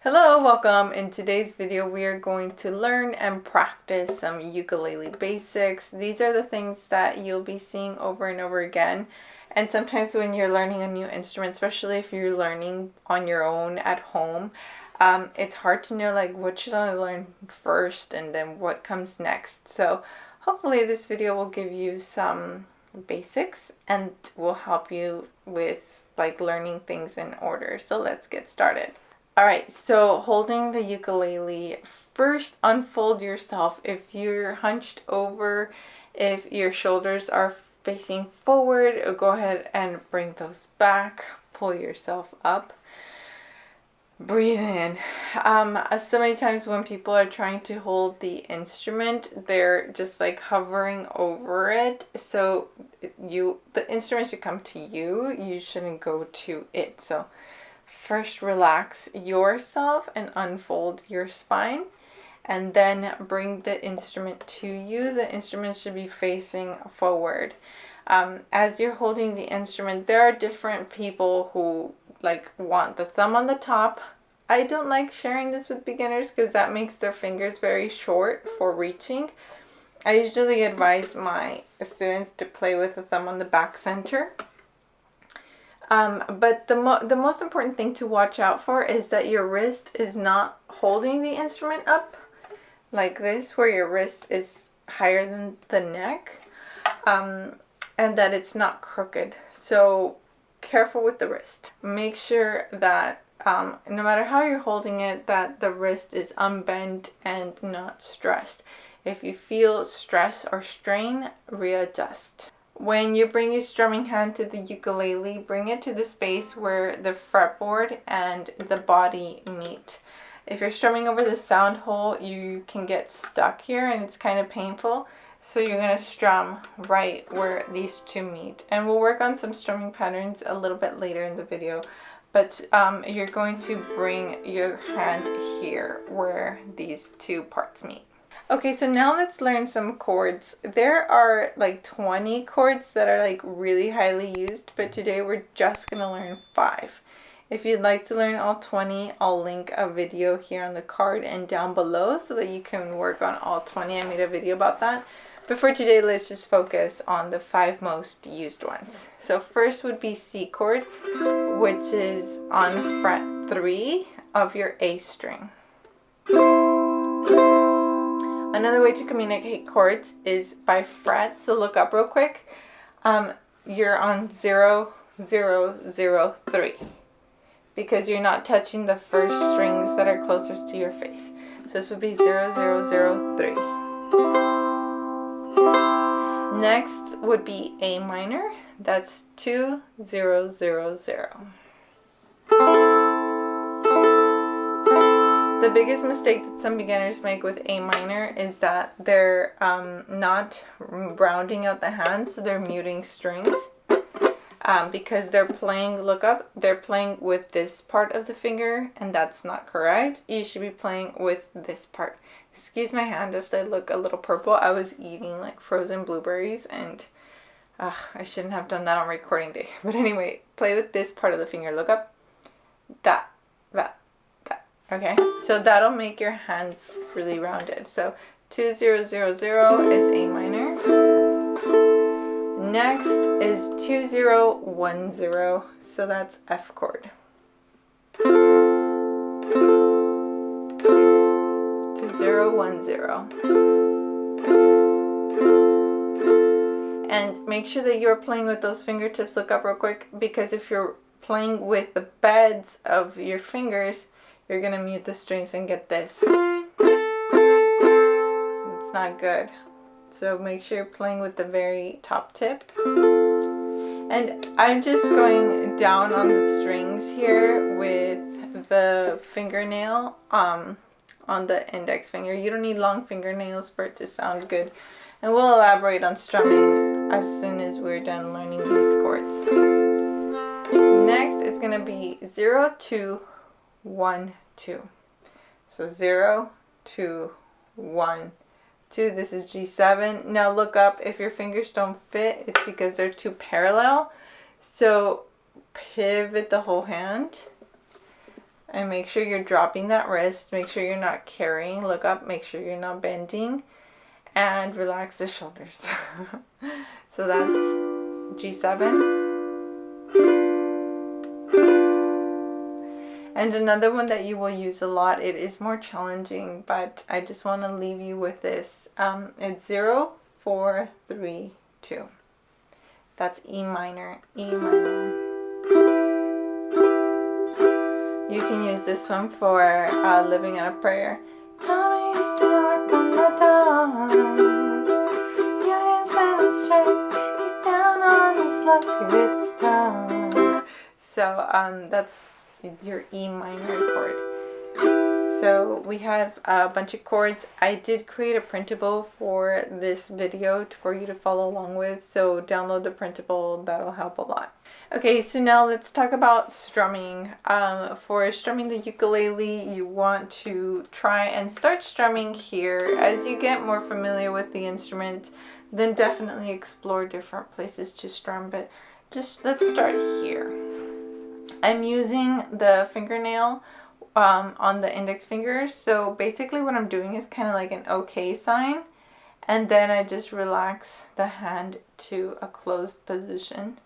Hello, welcome. In today's video we are going to learn and practice some ukulele basics. These are the things that you'll be seeing over and over again, and sometimes when you're learning a new instrument, especially if you're learning on your own at home, it's hard to know like what should I learn first and then what comes next. So hopefully this video will give you some basics and will help you with like learning things in order. So let's get started. Alright, so holding the ukulele, first unfold yourself. If you're hunched over, if your shoulders are facing forward, go ahead and bring those back. Pull yourself up. Breathe in. So many times when people are trying to hold the instrument, they're just like hovering over it. So the instrument should come to you. You shouldn't go to it. So first relax yourself and unfold your spine, and then bring the instrument to you. The instrument should be facing forward. As you're holding the instrument, there are different people who like want the thumb on the top. I don't like sharing this with beginners because that makes their fingers very short for reaching. I usually advise my students to play with the thumb on the back center. But the most important thing to watch out for is that your wrist is not holding the instrument up like this, where your wrist is higher than the neck, and that it's not crooked. So careful with the wrist. Make sure that no matter how you're holding it, that the wrist is unbent and not stressed. If you feel stress or strain, readjust. When you bring your strumming hand to the ukulele, bring it to the space where the fretboard and the body meet. If you're strumming over the sound hole, you can get stuck here and it's kind of painful. So you're going to strum right where these two meet. And we'll work on some strumming patterns a little bit later in the video. But you're going to bring your hand here where these two parts meet. Okay, so now let's learn some chords. There are like 20 chords that are like really highly used, but today we're just gonna learn 5. If you'd like to learn all 20, I'll link a video here on the card and down below so that you can work on all 20. I made a video about that. But for today, let's just focus on the 5 most used ones. So first would be C chord, which is on fret 3 of your A string. Another way to communicate chords is by frets. So look up real quick. You're on 0, 0, 0, 3 because you're not touching the first strings that are closest to your face. So this would be 0, 0, 0, 3. Next would be A minor. That's 2, 0, 0, 0. The biggest mistake that some beginners make with A minor is that they're not rounding out the hands, so they're muting strings because they're playing, look up, they're playing with this part of the finger, and that's not correct. You should be playing with this part. Excuse my hand if they look a little purple. I was eating like frozen blueberries and I shouldn't have done that on recording day. But anyway, play with this part of the finger. Look up. That. Okay, so that'll make your hands really rounded. So 2, 0, 0, 0 is A minor. Next is 2, 0, 1, 0. So that's F chord. 2, 0, 1, 0. And make sure that you're playing with those fingertips. Look up real quick, because if you're playing with the beds of your fingers, you're going to mute the strings and get this. It's not good. So make sure you're playing with the very top tip. And I'm just going down on the strings here with the fingernail on the index finger. You don't need long fingernails for it to sound good. And we'll elaborate on strumming as soon as we're done learning these chords. Next, it's going to be 0, 2, 1, 2. So 0, 2, 1, 2. This is G7. Now look up. If your fingers don't fit, it's because they're too parallel. So pivot the whole hand and make sure you're dropping that wrist. Make sure you're not carrying. Look up, make sure you're not bending, and relax the shoulders. So that's G7. And another one that you will use a lot, it is more challenging, but I just want to leave you with this. It's 0, 4, 3, 2. That's E minor, E minor. You can use this one for Living on a Prayer. Tell me you still work on the dogs. Union's men and strike. He's down on his luck, it's time. So that's your E minor chord. So we have a bunch of chords. I did create a printable for this video for you to follow along with, so download the printable, that'll help a lot. Okay, so now let's talk about strumming. For strumming the ukulele, you want to try and start strumming here. As you get more familiar with the instrument, then definitely explore different places to strum, but just let's start here. I'm using the fingernail on the index finger, so basically what I'm doing is kind of like an OK sign, and then I just relax the hand to a closed position.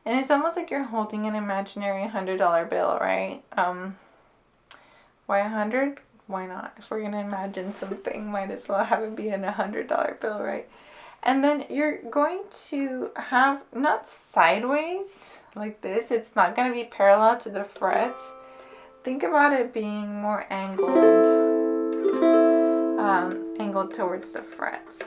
And it's almost like you're holding an imaginary $100 bill, right? Why 100? Why not? If we're gonna imagine something, might as well have it be in a $100 bill, right? And then you're going to have, not sideways like this, it's not going to be parallel to the frets. Think about it being more angled, angled towards the frets.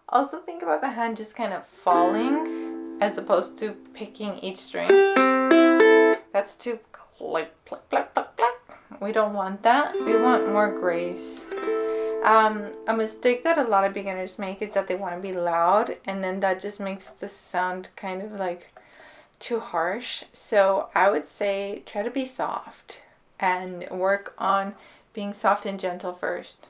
Also think about the hand just kind of falling as opposed to picking each string. That's too click, click, click, click, click. We don't want that. We want more grace. A mistake that a lot of beginners make is that they want to be loud, and then that just makes the sound kind of like too harsh. So I would say try to be soft and work on being soft and gentle first.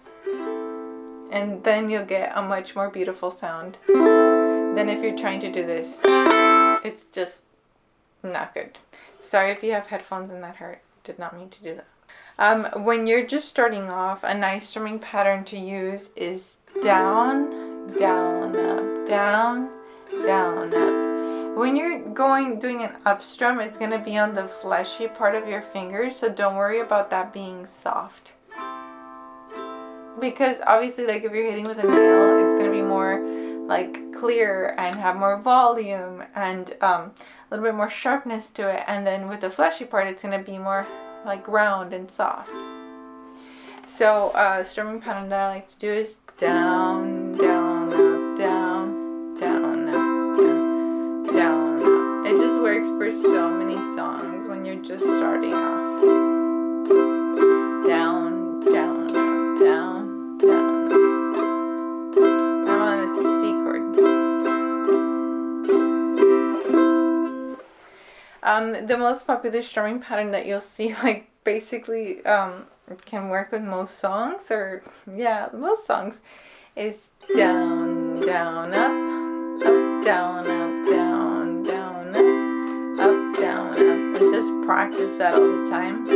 And then you'll get a much more beautiful sound than if you're trying to do this. It's just not good. Sorry if you have headphones and that hurt. Did not mean to do that. When you're just starting off, a nice strumming pattern to use is down, down, up, down, down, up. When you're doing an up strum, it's going to be on the fleshy part of your fingers, so don't worry about that being soft. Because obviously, like if you're hitting with a nail, it's going to be more like clear and have more volume and a little bit more sharpness to it. And then with the fleshy part, it's going to be more like round and soft. So strumming pattern that I like to do is down, down, up, down, down, up, down, down, up. It just works for so many songs when you're just starting off. Down, down, up, down, down, up. I'm on a C chord. The most popular strumming pattern that you'll see, like basically can work with most songs, or yeah, most songs, is down, down, up, up, down, up, down, down, up, down, up. And just practice that all the time.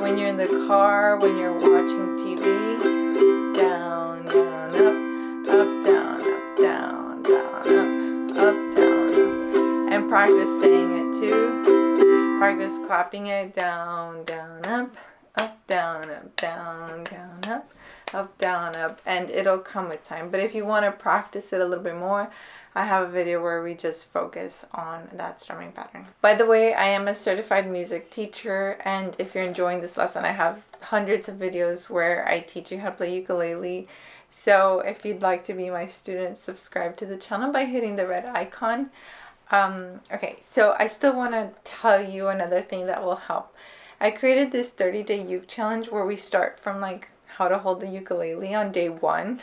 When you're in the car, when you're watching TV, down, down, up, down, up, down, down, up, down, up. And practice saying it too. Practice clapping it down, down, up, down, down, down, up, down, up. And it'll come with time. But if you want to practice it a little bit more, I have a video where we just focus on that strumming pattern. By the way, I am a certified music teacher, and if you're enjoying this lesson, I have hundreds of videos where I teach you how to play ukulele. So if you'd like to be my student, subscribe to the channel by hitting the red icon. Okay, so I still want to tell you another thing that will help. I created this 30-day uke challenge where we start from like how to hold the ukulele on day 1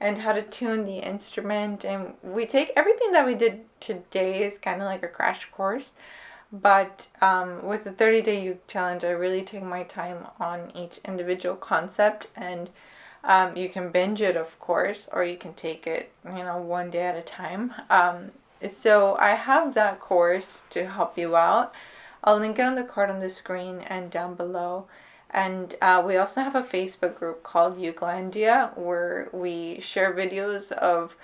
and how to tune the instrument, and we take everything that we did today is kind of like a crash course, but with the 30-day uke challenge I really take my time on each individual concept and You can binge it, of course, or you can take it, one day at a time. So I have that course to help you out. I'll link it on the card on the screen and down below. And we also have a Facebook group called Ukulandia, where we share videos of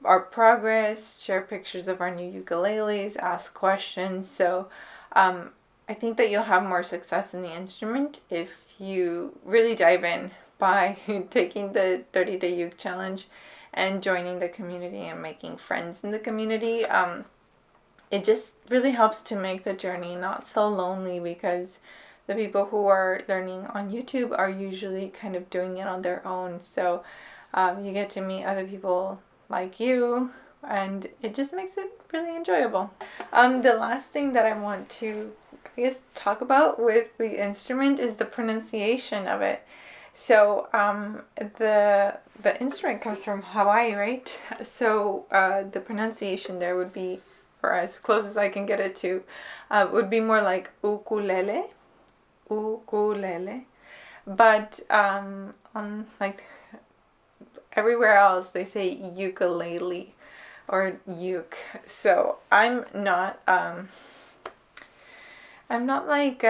our progress, share pictures of our new ukuleles, ask questions. So I think that you'll have more success in the instrument if you really dive in by taking the 30-day uke challenge and joining the community and making friends in the community. It just really helps to make the journey not so lonely, because the people who are learning on YouTube are usually kind of doing it on their own. So you get to meet other people like you, and it just makes it really enjoyable. The last thing that I want to, talk about with the instrument is the pronunciation of it. So the instrument comes from Hawaii, right? So the pronunciation there would be, or as close as I can get it to, would be more like ukulele, ukulele. But on like everywhere else they say ukulele or uke. So I'm not like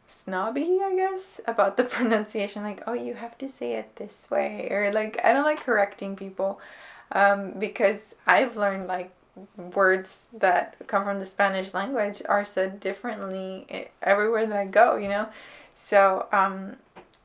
snobby, I guess, about the pronunciation, like, oh, you have to say it this way, or like, I don't like correcting people, because I've learned like words that come from the Spanish language are said differently everywhere that I go, So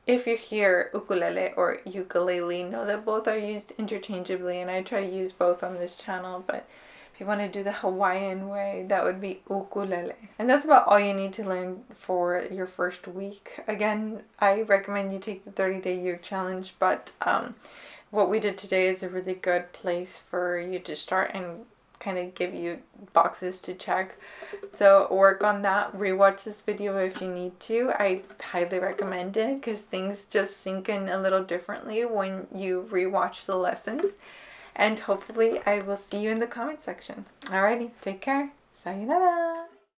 if you hear ukulele or ukulele, know that both are used interchangeably, and I try to use both on this channel. But if you want to do the Hawaiian way, that would be ukulele. And that's about all you need to learn for your first week. Again, I recommend you take the 30-day uke challenge, but what we did today is a really good place for you to start and kind of give you boxes to check. So work on that. Rewatch this video if you need to. I highly recommend it, because things just sink in a little differently when you rewatch the lessons. And hopefully I will see you in the comment section. Alrighty, take care. Sayonara.